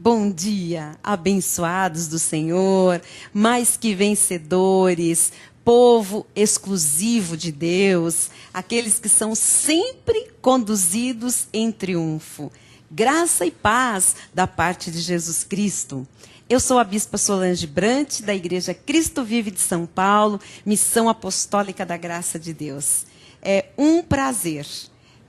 bom dia, abençoados do Senhor, mais que vencedores, povo exclusivo de Deus, aqueles que são sempre conduzidos em triunfo. Graça e paz da parte de Jesus Cristo. Eu sou a Bispa Solange Brant, da Igreja Cristo Vive de São Paulo, Missão Apostólica da Graça de Deus. É um prazer,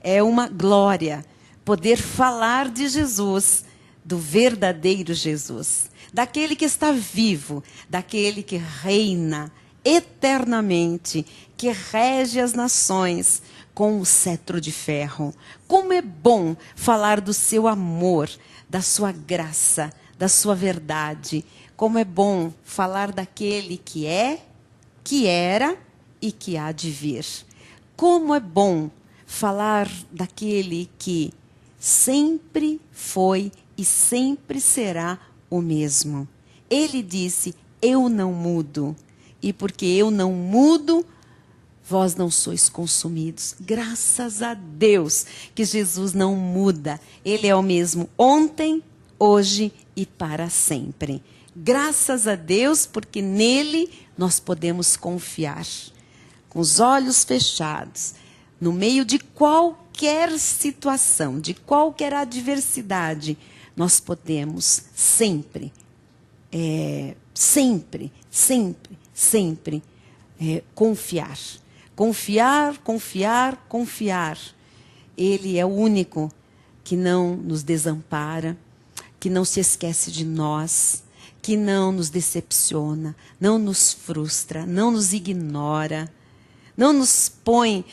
é uma glória poder falar de Jesus, do verdadeiro Jesus, daquele que está vivo, daquele que reina eternamente, que rege as nações com o cetro de ferro. Como é bom falar do seu amor, da sua graça, da sua verdade. Como é bom falar daquele que é, que era e que há de vir. Como é bom falar daquele que sempre foi e sempre será o mesmo. Ele disse, eu não mudo. E porque eu não mudo, vós não sois consumidos. Graças a Deus que Jesus não muda. Ele é o mesmo ontem, hoje e para sempre. Graças a Deus, porque nele nós podemos confiar. Com os olhos fechados, no meio de qualquer situação, de qualquer adversidade, nós podemos sempre, sempre confiar. Confiar, confiar, confiar. Ele é o único que não nos desampara, que não se esquece de nós, que não nos decepciona, não nos frustra, não nos ignora, não nos põe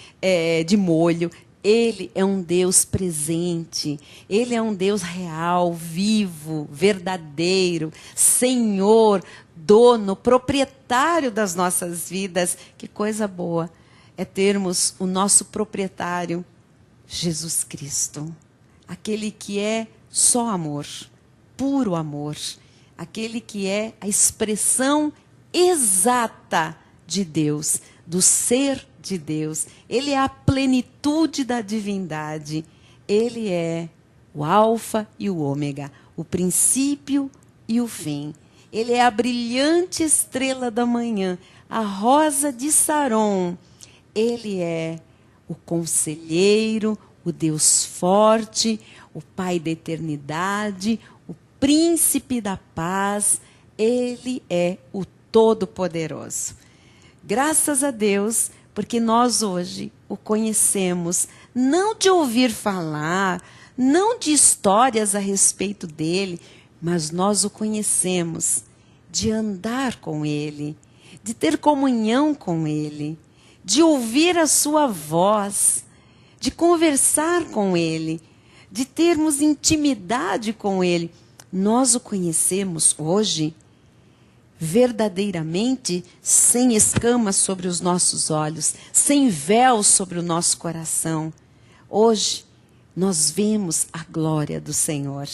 de molho. Ele é um Deus presente, Ele é um Deus real, vivo, verdadeiro, Senhor, dono, proprietário das nossas vidas. Que coisa boa é termos o nosso proprietário, Jesus Cristo. Aquele que é só amor, puro amor. Aquele que é a expressão exata de Deus, do ser de Deus. Ele é a plenitude da divindade. Ele é o alfa e o ômega, o princípio e o fim. Ele é a brilhante estrela da manhã, a rosa de Saron. Ele é o conselheiro, o Deus forte, o Pai da eternidade, o príncipe da paz. Ele é o Todo-Poderoso. Graças a Deus, porque nós hoje o conhecemos, não de ouvir falar, não de histórias a respeito dele, mas nós o conhecemos de andar com ele, de ter comunhão com ele, de ouvir a sua voz, de conversar com ele, de termos intimidade com ele. Nós o conhecemos hoje verdadeiramente, sem escamas sobre os nossos olhos, sem véu sobre o nosso coração. Hoje, nós vemos a glória do Senhor.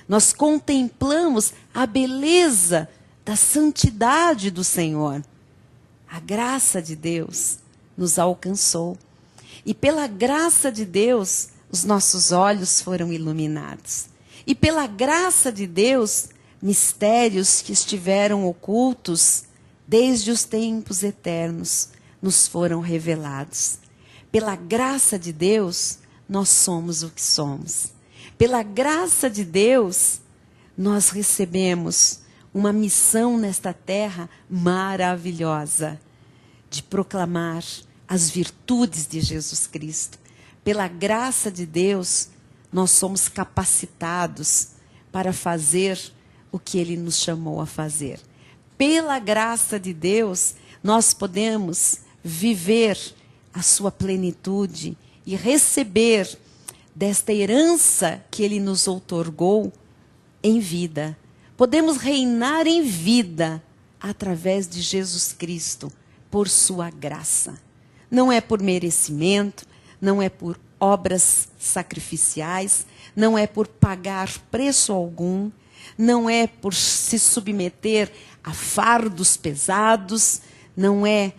Nós contemplamos a beleza da santidade do Senhor. A graça de Deus nos alcançou. E pela graça de Deus, os nossos olhos foram iluminados. E pela graça de Deus, mistérios que estiveram ocultos desde os tempos eternos nos foram revelados. Pela graça de Deus, nós somos o que somos. Pela graça de Deus, nós recebemos uma missão nesta terra maravilhosa de proclamar as virtudes de Jesus Cristo. Pela graça de Deus, nós somos capacitados para fazer o que Ele nos chamou a fazer. Pela graça de Deus, nós podemos viver a sua plenitude e receber desta herança que Ele nos outorgou em vida. Podemos reinar em vida através de Jesus Cristo, por sua graça. Não é por merecimento, não é por obras sacrificiais, não é por pagar preço algum, não é por se submeter a fardos pesados, não é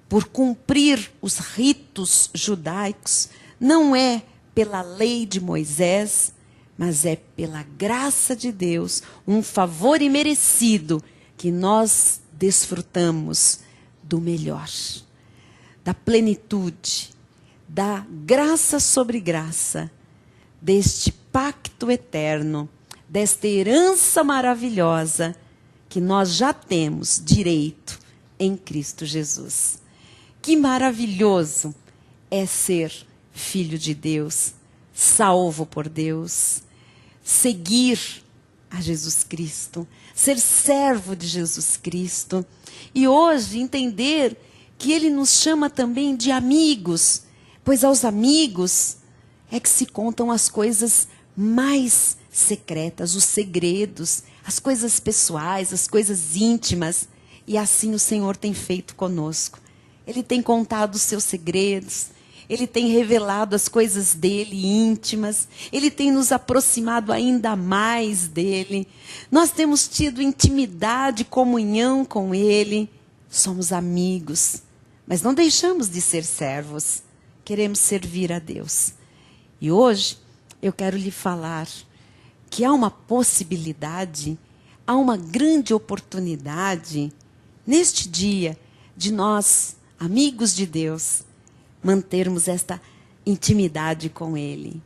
por cumprir os ritos judaicos, não é pela lei de Moisés, mas é pela graça de Deus, um favor imerecido, que nós desfrutamos do melhor, da plenitude, da graça sobre graça, deste pacto eterno, desta herança maravilhosa que nós já temos direito em Cristo Jesus. Que maravilhoso é ser filho de Deus, salvo por Deus, seguir a Jesus Cristo, ser servo de Jesus Cristo. E hoje entender que Ele nos chama também de amigos, pois aos amigos é que se contam as coisas mais secretas, os segredos, as coisas pessoais, as coisas íntimas. E assim o Senhor tem feito conosco. Ele tem contado os seus segredos, Ele tem revelado as coisas dele íntimas, Ele tem nos aproximado ainda mais dele. Nós temos tido intimidade, comunhão com Ele. Somos amigos, mas não deixamos de ser servos. Queremos servir a Deus. E hoje eu quero lhe falar que há uma possibilidade, há uma grande oportunidade neste dia de nós, amigos de Deus, mantermos esta intimidade com Ele,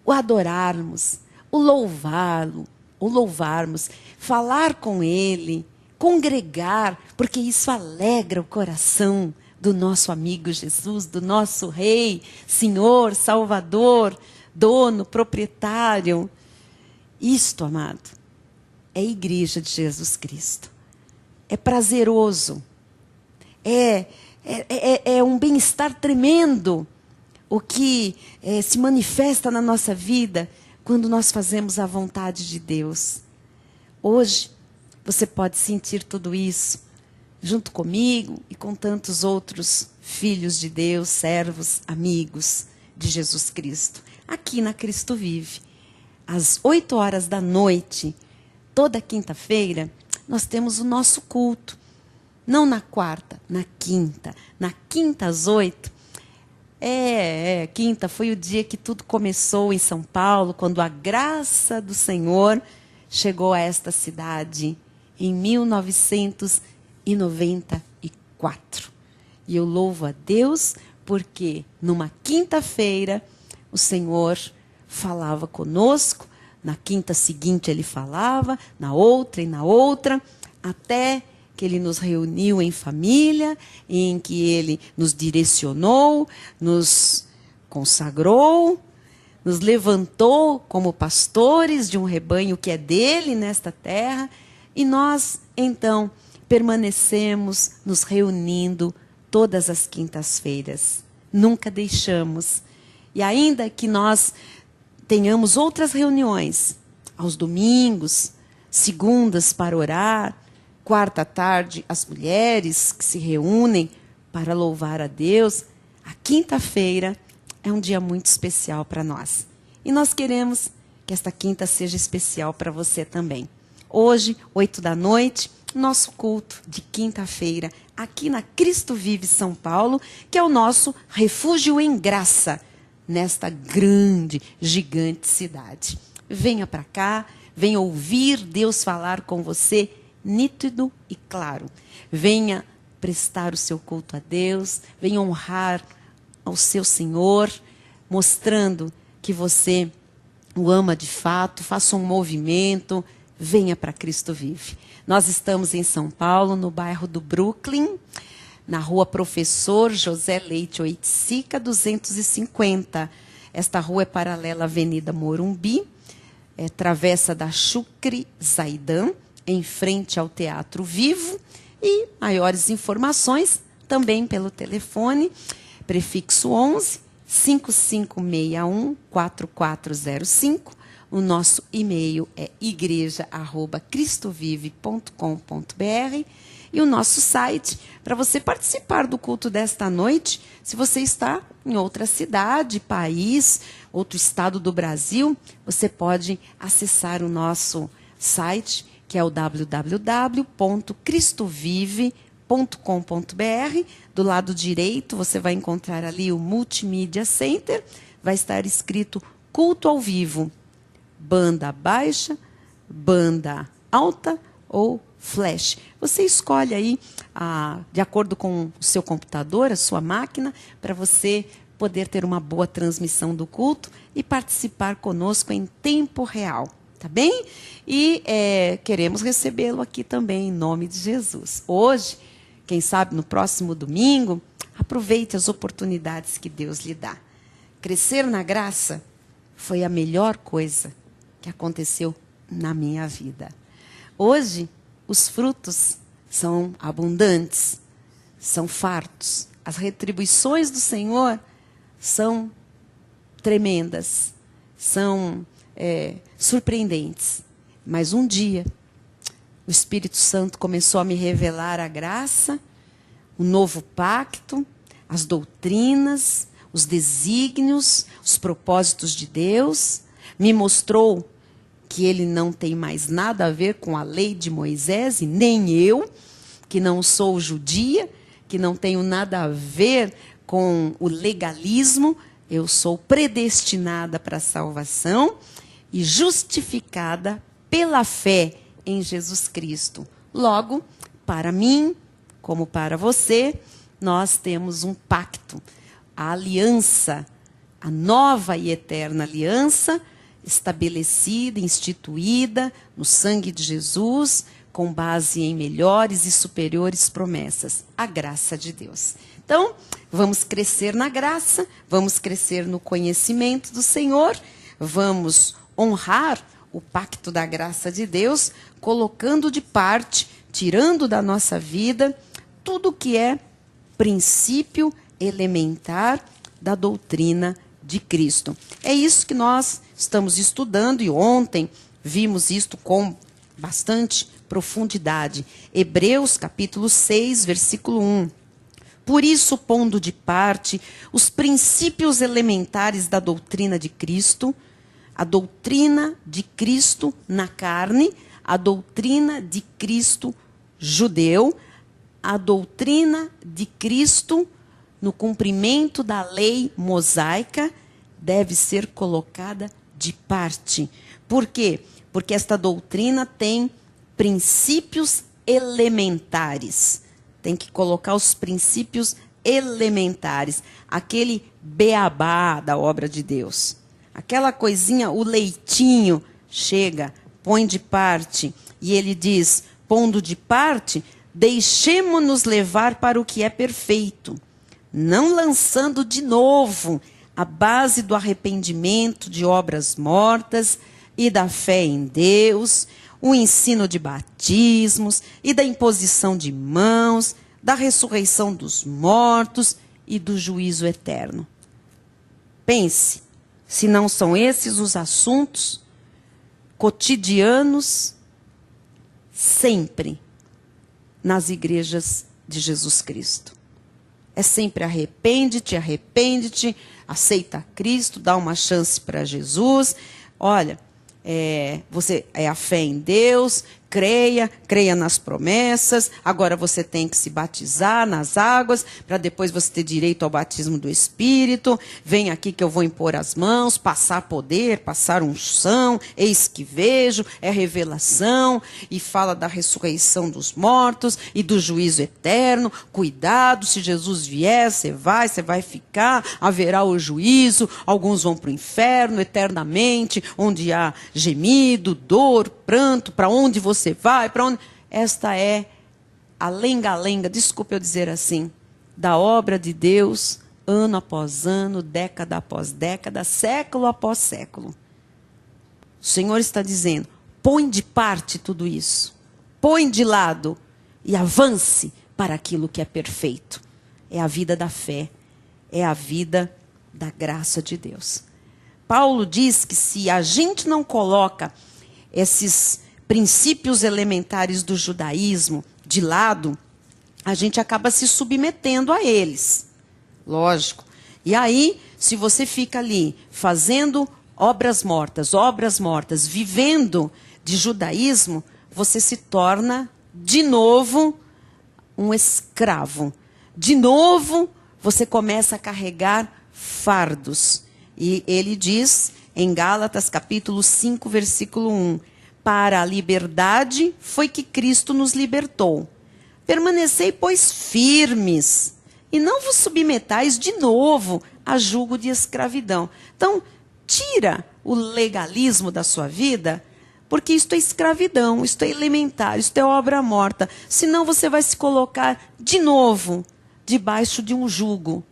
o adorarmos, o louvá-lo, o louvarmos, falar com Ele, congregar, porque isso alegra o coração do nosso amigo Jesus, do nosso Rei, Senhor, Salvador, dono, proprietário. Isto, amado, é a igreja de Jesus Cristo. É prazeroso, é um bem-estar tremendo o que se manifesta na nossa vida quando nós fazemos a vontade de Deus. Hoje, você pode sentir tudo isso junto comigo e com tantos outros filhos de Deus, servos, amigos de Jesus Cristo. Aqui na Cristo Vive, às 8 horas da noite, toda quinta-feira, nós temos o nosso culto. Não na quarta, na quinta. Na quinta às 8. Quinta foi o dia que tudo começou em São Paulo, quando a graça do Senhor chegou a esta cidade em 1994. E eu louvo a Deus porque numa quinta-feira o Senhor falava conosco, na quinta seguinte Ele falava, na outra e na outra, até que Ele nos reuniu em família, em que Ele nos direcionou, nos consagrou, nos levantou como pastores de um rebanho que é dele nesta terra, e nós, então, permanecemos nos reunindo todas as quintas-feiras. Nunca deixamos. E ainda que nós tenhamos outras reuniões, aos domingos, segundas para orar, quarta à tarde, as mulheres que se reúnem para louvar a Deus, a quinta-feira é um dia muito especial para nós. E nós queremos que esta quinta seja especial para você também. Hoje, 8 da noite, nosso culto de quinta-feira, aqui na Cristo Vive São Paulo, que é o nosso refúgio em graça, nesta grande, gigante cidade. Venha para cá, venha ouvir Deus falar com você, nítido e claro. Venha prestar o seu culto a Deus, venha honrar ao seu Senhor, mostrando que você o ama de fato, faça um movimento, venha para Cristo Vive. Nós estamos em São Paulo, no bairro do Brooklyn, na rua Professor José Leite Oiticica, 250. Esta rua é paralela à Avenida Morumbi, travessa da Chucre Zaidan, em frente ao Teatro Vivo. E maiores informações também pelo telefone, prefixo 11 5561 4405. O nosso e-mail é igreja@cristovive.com.br e o nosso site para você participar do culto desta noite. Se você está em outra cidade, país, outro estado do Brasil, você pode acessar o nosso site, que é o www.cristovive.com.br. Do lado direito você vai encontrar ali o Multimídia Center, vai estar escrito Culto ao Vivo. banda baixa, banda alta ou flash. Você escolhe aí, de acordo com o seu computador, a sua máquina, para você poder ter uma boa transmissão do culto e participar conosco em tempo real, tá bem? E queremos recebê-lo aqui também, em nome de Jesus. Hoje, quem sabe no próximo domingo, aproveite as oportunidades que Deus lhe dá. Crescer na graça foi a melhor coisa que aconteceu na minha vida. Hoje, os frutos são abundantes, são fartos. As retribuições do Senhor são tremendas, são surpreendentes. Mas um dia, o Espírito Santo começou a me revelar a graça, o novo pacto, as doutrinas, os desígnios, os propósitos de Deus. Me mostrou que ele não tem mais nada a ver com a lei de Moisés, e nem eu, que não sou judia, que não tenho nada a ver com o legalismo. Eu sou predestinada para a salvação e justificada pela fé em Jesus Cristo. Logo, para mim, como para você, nós temos um pacto, a aliança, a nova e eterna aliança, estabelecida, instituída no sangue de Jesus, com base em melhores e superiores promessas, a graça de Deus. Então, vamos crescer na graça, vamos crescer no conhecimento do Senhor, vamos honrar o pacto da graça de Deus, colocando de parte, tirando da nossa vida, tudo que é princípio elementar da doutrina de Cristo. É isso que nós estamos estudando, e ontem vimos isto com bastante profundidade. Hebreus capítulo 6, versículo 1. Por isso, pondo de parte os princípios elementares da doutrina de Cristo, a doutrina de Cristo na carne, a doutrina de Cristo judeu, a doutrina de Cristo no cumprimento da lei mosaica, deve ser colocada de parte. Por quê? Porque esta doutrina tem princípios elementares. Tem que colocar os princípios elementares. Aquele beabá da obra de Deus. Aquela coisinha, o leitinho, chega, põe de parte. E ele diz, pondo de parte, deixemo-nos levar para o que é perfeito, não lançando de novo a base do arrependimento de obras mortas e da fé em Deus, o ensino de batismos e da imposição de mãos, da ressurreição dos mortos e do juízo eterno. Pense, se não são esses os assuntos cotidianos, sempre nas igrejas de Jesus Cristo. É sempre arrepende-te, aceita Cristo, dá uma chance para Jesus. Olha, você é a fé em Deus, creia nas promessas. Agora você tem que se batizar nas águas, para depois você ter direito ao batismo do Espírito. Vem aqui que eu vou impor as mãos, passar poder, passar unção, eis que vejo, é revelação, e fala da ressurreição dos mortos e do juízo eterno. Cuidado, se Jesus vier, você vai ficar, haverá o juízo, alguns vão para o inferno eternamente, onde há gemido, dor, pranto, para onde você vai, para onde... Esta é a lenga-lenga, desculpe eu dizer assim, da obra de Deus, ano após ano, década após década, século após século. O Senhor está dizendo, põe de parte tudo isso, põe de lado e avance para aquilo que é perfeito. É a vida da fé, é a vida da graça de Deus. Paulo diz que se a gente não coloca esses princípios elementares do judaísmo de lado, a gente acaba se submetendo a eles. Lógico. E aí, se você fica ali fazendo obras mortas, vivendo de judaísmo, você se torna, de novo, um escravo. De novo, você começa a carregar fardos. E ele diz em Gálatas capítulo 5, versículo 1. Para a liberdade foi que Cristo nos libertou. Permanecei, pois, firmes, e não vos submetais de novo a jugo de escravidão. Então, tira o legalismo da sua vida, porque isto é escravidão, isto é elementar, isto é obra morta. Senão você vai se colocar de novo debaixo de um jugo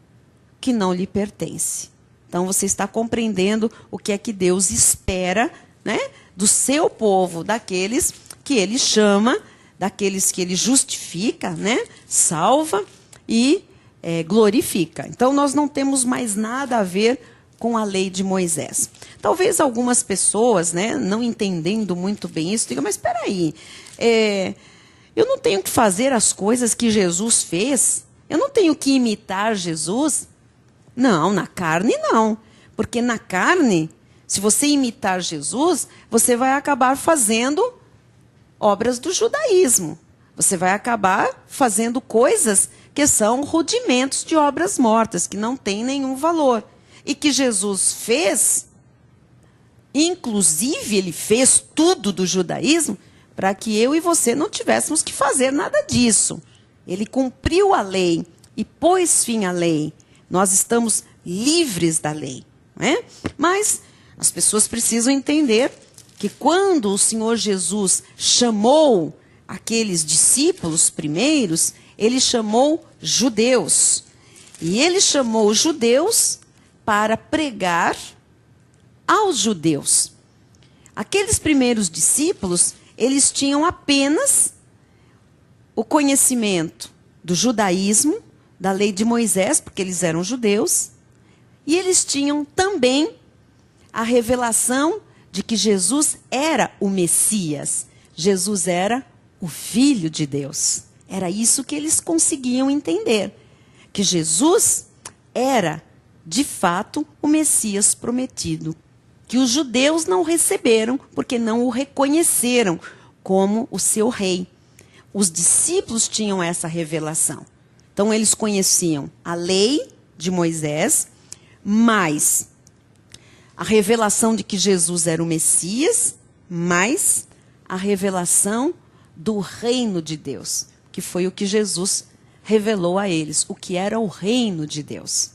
que não lhe pertence. Então você está compreendendo o que é que Deus espera, né, do seu povo, daqueles que ele chama, daqueles que ele justifica, né, salva e glorifica. Então nós não temos mais nada a ver com a lei de Moisés. Talvez algumas pessoas, né, não entendendo muito bem isso, digam, mas espera aí, eu não tenho que fazer as coisas que Jesus fez? Eu não tenho que imitar Jesus? Não, na carne não. Porque na carne, se você imitar Jesus, você vai acabar fazendo obras do judaísmo. Você vai acabar fazendo coisas que são rudimentos de obras mortas, que não têm nenhum valor. E que Jesus fez, inclusive ele fez tudo do judaísmo, para que eu e você não tivéssemos que fazer nada disso. Ele cumpriu a lei e pôs fim à lei. Nós estamos livres da lei, né? Mas as pessoas precisam entender que quando o Senhor Jesus chamou aqueles discípulos primeiros, ele chamou judeus. E ele chamou os judeus para pregar aos judeus. Aqueles primeiros discípulos, eles tinham apenas o conhecimento do judaísmo, da lei de Moisés, porque eles eram judeus, e eles tinham também a revelação de que Jesus era o Messias. Jesus era o Filho de Deus. Era isso que eles conseguiam entender, que Jesus era, de fato, o Messias prometido, que os judeus não receberam, porque não o reconheceram como o seu rei. Os discípulos tinham essa revelação. Então, eles conheciam a lei de Moisés, mais a revelação de que Jesus era o Messias, mais a revelação do reino de Deus, que foi o que Jesus revelou a eles, o que era o reino de Deus.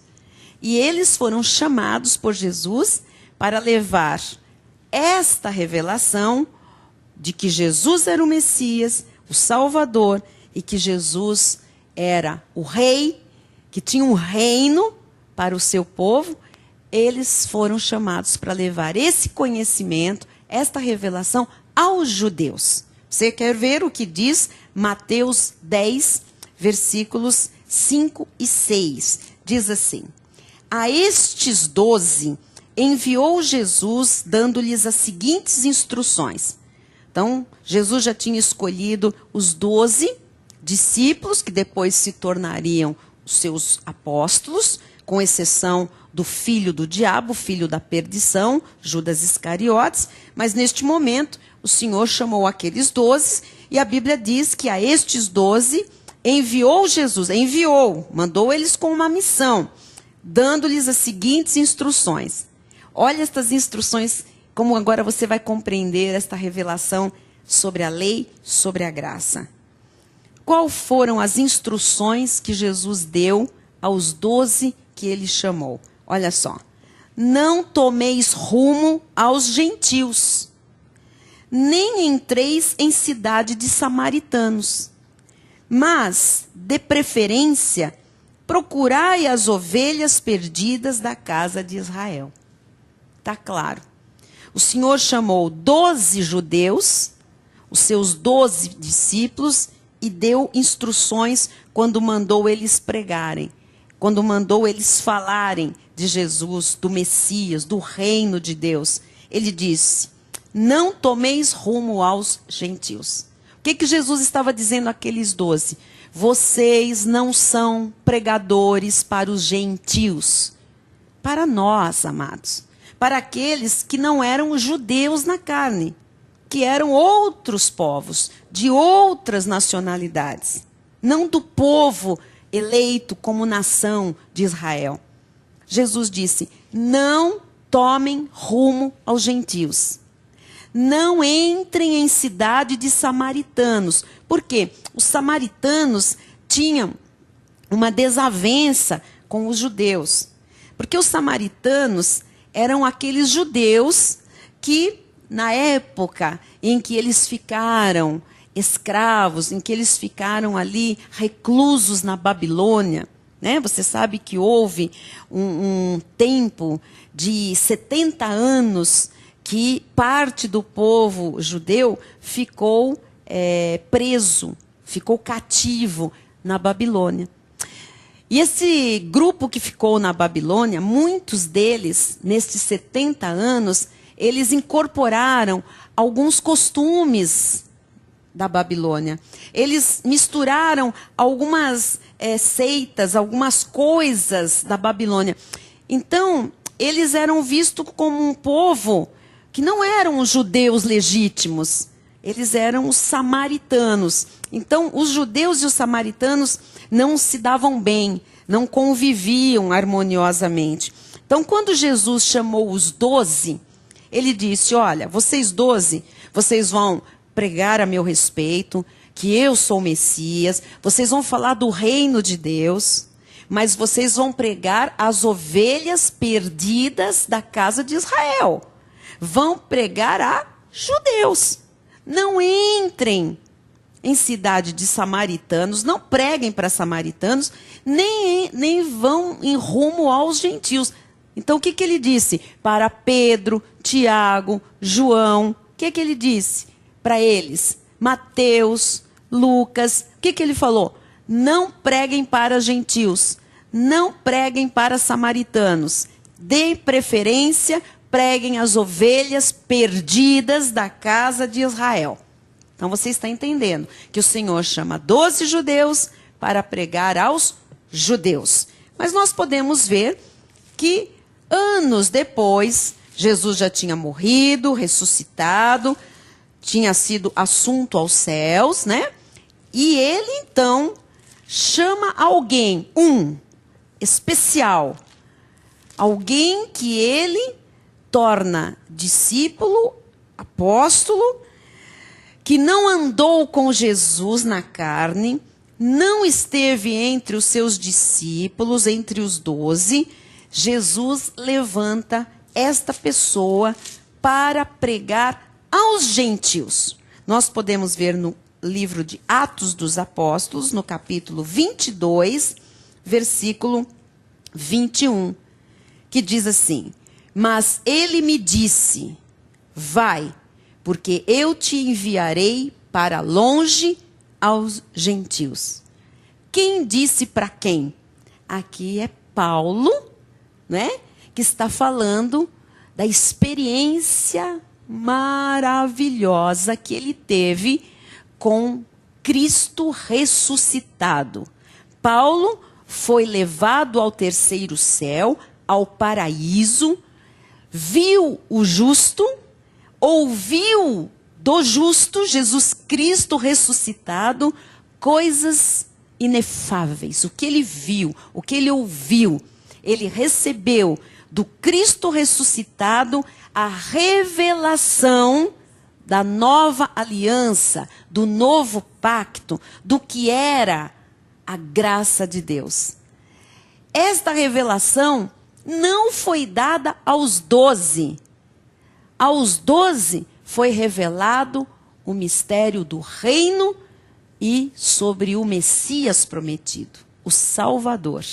E eles foram chamados por Jesus para levar esta revelação de que Jesus era o Messias, o Salvador, e que Jesus era o rei, que tinha um reino para o seu povo. Eles foram chamados para levar esse conhecimento, esta revelação aos judeus. Você quer ver o que diz Mateus 10, versículos 5 e 6. Diz assim: a estes 12 enviou Jesus, dando-lhes as seguintes instruções. Então, Jesus já tinha escolhido os 12 discípulos, que depois se tornariam os seus apóstolos, com exceção do filho do diabo, filho da perdição, Judas Iscariotes. Mas neste momento, o Senhor chamou aqueles 12, e a Bíblia diz que a estes 12 enviou Jesus, mandou eles com uma missão, dando-lhes as seguintes instruções. Olha estas instruções, como agora você vai compreender esta revelação sobre a lei, sobre a graça. Qual foram as instruções que Jesus deu aos 12 que ele chamou? Olha só. Não tomeis rumo aos gentios, nem entreis em cidade de samaritanos, mas, de preferência, procurai as ovelhas perdidas da casa de Israel. Está claro. O Senhor chamou 12 judeus, os seus 12 discípulos, e deu instruções quando mandou eles pregarem, quando mandou eles falarem de Jesus, do Messias, do reino de Deus. Ele disse: não tomeis rumo aos gentios. O que Jesus estava dizendo àqueles 12? Vocês não são pregadores para os gentios. Para nós, amados. Para aqueles que não eram judeus na carne, que eram outros povos, de outras nacionalidades, não do povo eleito como nação de Israel. Jesus disse: não tomem rumo aos gentios. Não entrem em cidade de samaritanos. Por quê? Os samaritanos tinham uma desavença com os judeus. Porque os samaritanos eram aqueles judeus que, na época em que eles ficaram escravos, em que eles ficaram ali reclusos na Babilônia, né? Você sabe que houve um tempo de 70 anos que parte do povo judeu ficou preso, ficou cativo na Babilônia. E esse grupo que ficou na Babilônia, muitos deles, nestes 70 anos, eles incorporaram alguns costumes da Babilônia. Eles misturaram algumas seitas, algumas coisas da Babilônia. Então, eles eram vistos como um povo que não eram os judeus legítimos, eles eram os samaritanos. Então, os judeus e os samaritanos não se davam bem, não conviviam harmoniosamente. Então, quando Jesus chamou os 12, ele disse, olha, vocês 12, vocês vão pregar a meu respeito, que eu sou o Messias, vocês vão falar do reino de Deus, mas vocês vão pregar as ovelhas perdidas da casa de Israel. Vão pregar a judeus. Não entrem em cidade de samaritanos, não preguem para samaritanos, nem vão em rumo aos gentios. Então, o que ele disse? Para Pedro, Tiago, João, o que ele disse para eles? Mateus, Lucas, o que ele falou? Não preguem para gentios, não preguem para samaritanos. Deem preferência, preguem as ovelhas perdidas da casa de Israel. Então você está entendendo que o Senhor chama 12 judeus para pregar aos judeus. Mas nós podemos ver que anos depois, Jesus já tinha morrido, ressuscitado, tinha sido assunto aos céus, né? E ele então chama alguém, especial, alguém que ele torna discípulo, apóstolo, que não andou com Jesus na carne, não esteve entre os seus discípulos, entre os 12, Jesus levanta esta pessoa para pregar aos gentios. Nós podemos ver no livro de Atos dos Apóstolos, no capítulo 22, versículo 21, que diz assim: mas ele me disse, vai, porque eu te enviarei para longe aos gentios. Quem disse para quem? Aqui é Paulo, né? Que está falando da experiência maravilhosa que ele teve com Cristo ressuscitado. Paulo foi levado ao terceiro céu, ao paraíso, viu o justo, ouviu do justo, Jesus Cristo ressuscitado, coisas inefáveis. O que ele viu, o que ele ouviu, ele recebeu do Cristo ressuscitado a revelação da nova aliança, do novo pacto, do que era a graça de Deus. Esta revelação não foi dada aos 12. Aos 12 foi revelado o mistério do reino e sobre o Messias prometido, o Salvador.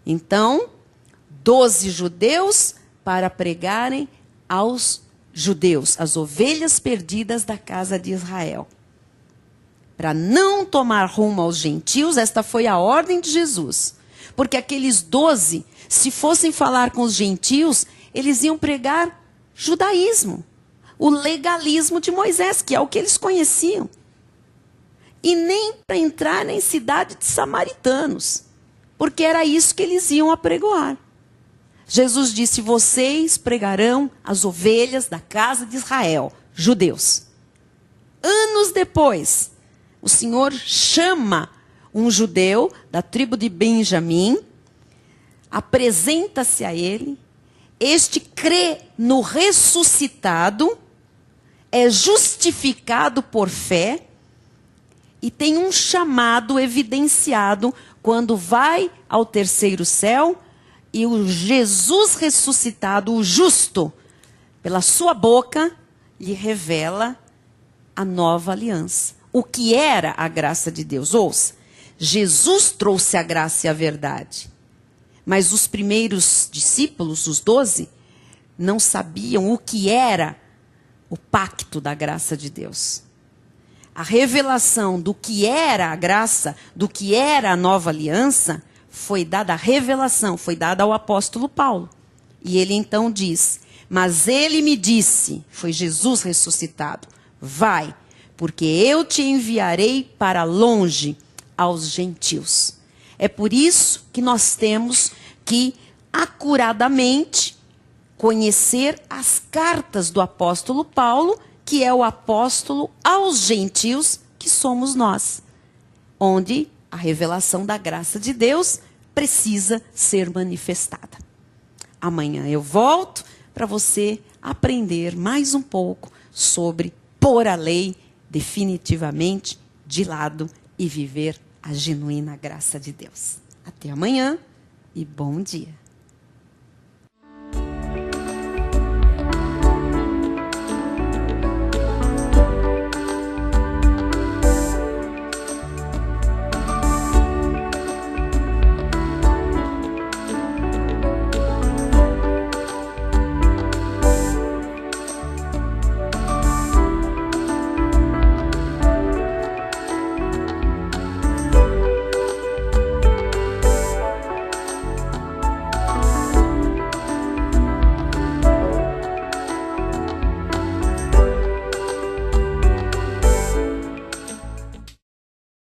Então, 12 judeus para pregarem aos judeus, as ovelhas perdidas da casa de Israel. Para não tomar rumo aos gentios, esta foi a ordem de Jesus. Porque aqueles 12, se fossem falar com os gentios, eles iam pregar judaísmo, o legalismo de Moisés, que é o que eles conheciam. E nem para entrar em cidade de samaritanos, porque era isso que eles iam apregoar. Jesus disse, vocês pregarão as ovelhas da casa de Israel, judeus. Anos depois, o Senhor chama um judeu da tribo de Benjamim, apresenta-se a ele este crê no ressuscitado, é justificado por fé e tem um chamado evidenciado quando vai ao terceiro céu e o Jesus ressuscitado, o justo, pela sua boca, lhe revela a nova aliança. O que era a graça de Deus? Ouça, Jesus trouxe a graça e a verdade. Mas os primeiros discípulos, os 12, não sabiam o que era o pacto da graça de Deus. A revelação do que era a graça, do que era a nova aliança, foi dada, a revelação foi dada ao apóstolo Paulo. E ele então diz, mas ele me disse, foi Jesus ressuscitado, vai, porque eu te enviarei para longe aos gentios. É por isso que nós temos que acuradamente conhecer as cartas do apóstolo Paulo, que é o apóstolo aos gentios, que somos nós, onde a revelação da graça de Deus precisa ser manifestada. Amanhã eu volto para você aprender mais um pouco sobre pôr a lei definitivamente de lado e viver a genuína graça de Deus. Até amanhã e bom dia.